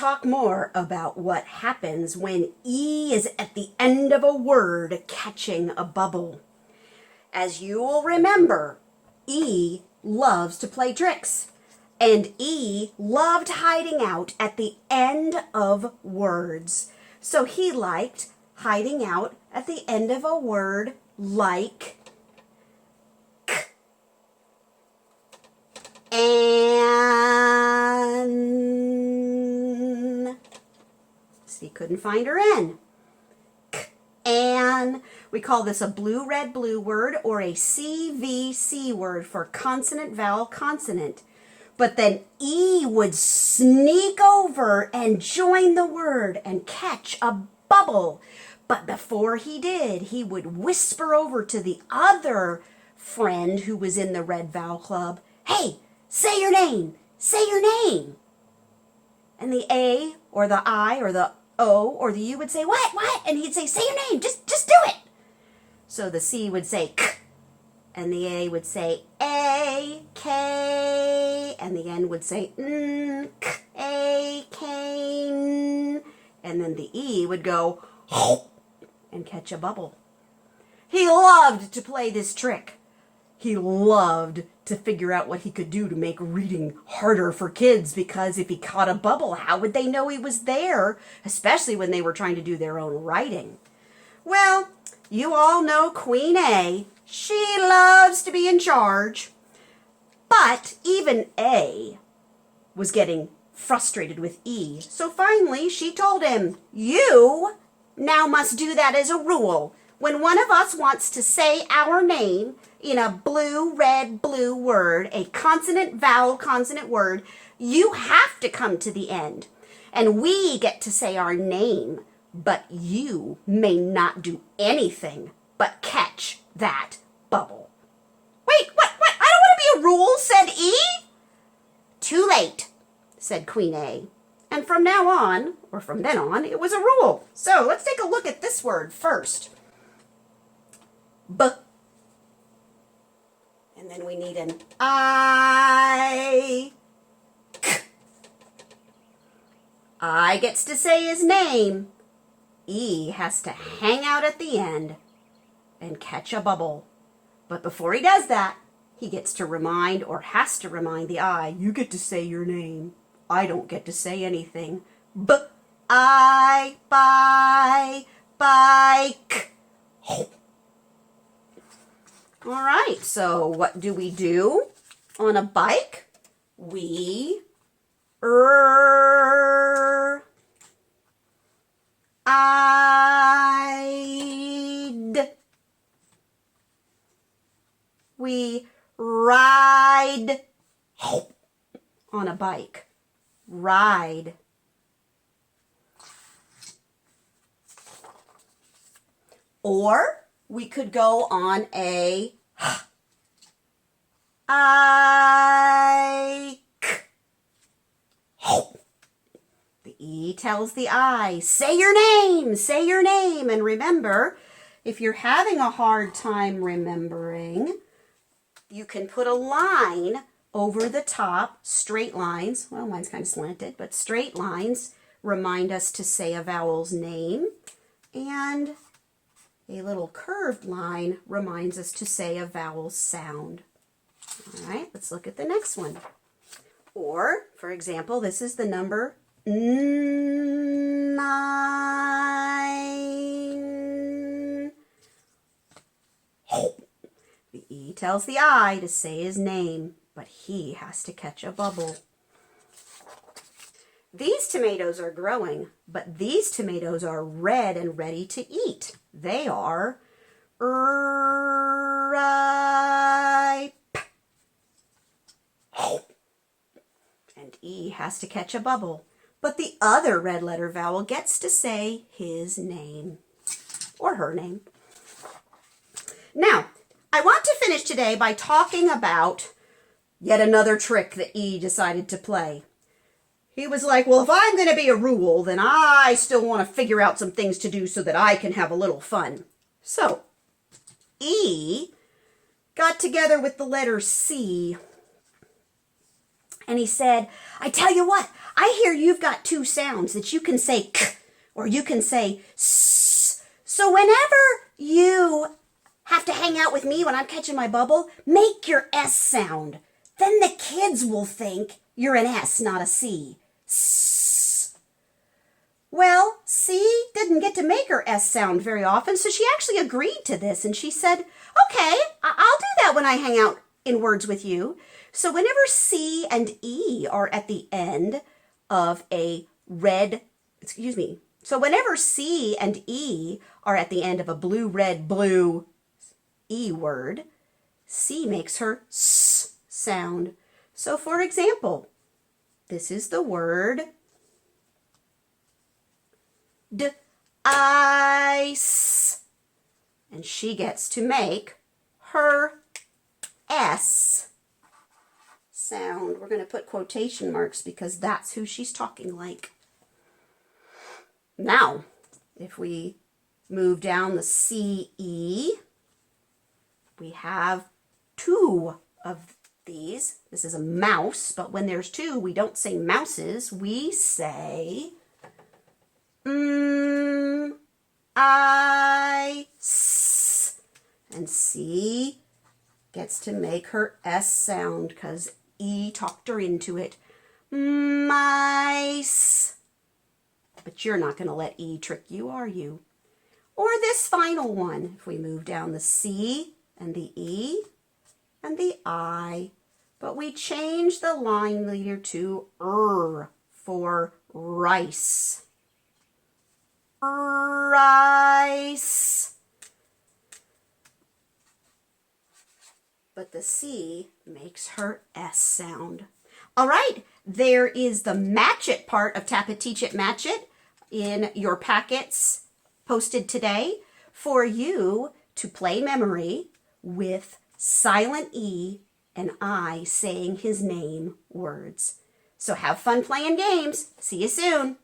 talk more about what happens when E is at the end of a word catching a bubble. As you will remember, E loves to play tricks, and E loved hiding out at the end of words. So he liked hiding out at the end of a word like k. An. So he couldn't find her N. K, an. We call this a blue, red, blue word or a CVC word for consonant, vowel, consonant. But then E would sneak over and join the word and catch a bubble. But before he did, he would whisper over to the other friend who was in the Red Vowel Club, "Hey, say your name, say your name." And the A or the I or the O or the U would say, what? And he'd say, say your name, just do it. So the C would say K, and the A would say A, K, and the N would say N, K, A, K, N, and then the E would go and catch a bubble. He loved to play this trick. He loved to figure out what he could do to make reading harder for kids, because if he caught a bubble, how would they know he was there, especially when they were trying to do their own writing? Well, you all know Queen A. She loves to be in charge. But even A was getting frustrated with E. So finally she told him, "You now must do that as a rule. When one of us wants to say our name in a blue, red, blue word, a consonant, vowel, consonant word, you have to come to the end. And we get to say our name, but you may not do anything but catch that bubble." "Wait, what? I don't want to be a rule," said E. "Too late," said Queen A. And from now on, or from then on, it was a rule. So let's take a look at this word first. B. And then we need an I. K. I gets to say his name. E has to hang out at the end and catch a bubble. But before he does that, he gets to remind, or has to remind the I, "You get to say your name. I don't get to say anything." B, I, bike. All right, so what do we do on a bike? We ride. We ride on a bike. Ride. Or we could go on a I. The E tells the I, say your name, say your name. And remember, if you're having a hard time remembering, you can put a line over the top, straight lines. Well, mine's kind of slanted, but straight lines remind us to say a vowel's name. And a little curved line reminds us to say a vowel sound. All right, let's look at the next one. Or, for example, this is the number 9. The E tells the I to say his name, but he has to catch a bubble. These tomatoes are growing, but these tomatoes are red and ready to eat. They are ripe. And E has to catch a bubble, but the other red letter vowel gets to say his name or her name. Now, I want to finish today by talking about yet another trick that E decided to play. He was like, well, if I'm going to be a rule, then I still want to figure out some things to do so that I can have a little fun. So, E got together with the letter C, and he said, I tell you what, I hear you've got two sounds that you can say k or you can say s. So whenever you have to hang out with me when I'm catching my bubble, make your S sound. Then the kids will think you're an S, not a C. S. Well, C didn't get to make her S sound very often, so she actually agreed to this, and she said, okay, I'll do that when I hang out in words with you. So whenever C and E are at the end of a so whenever C and E are at the end of a blue, red, blue E word, C makes her S sound. So for example, this is the word ice. And she gets to make her S sound. We're going to put quotation marks because that's who she's talking like. Now, if we move down the CE, we have two of these. This is a mouse, but when there's two, we don't say mouses. We say ice. And C gets to make her S sound because E talked her into it. Mice. But you're not going to let E trick you, are you? Or this final one, if we move down the C and the E and the I, but we change the line leader to for rice. Rice. But the C makes her S sound. All right, there is the Match It part of Tap It, Teach It, Match It in your packets posted today for you to play memory with silent E and I saying his name words. So have fun playing games. See you soon.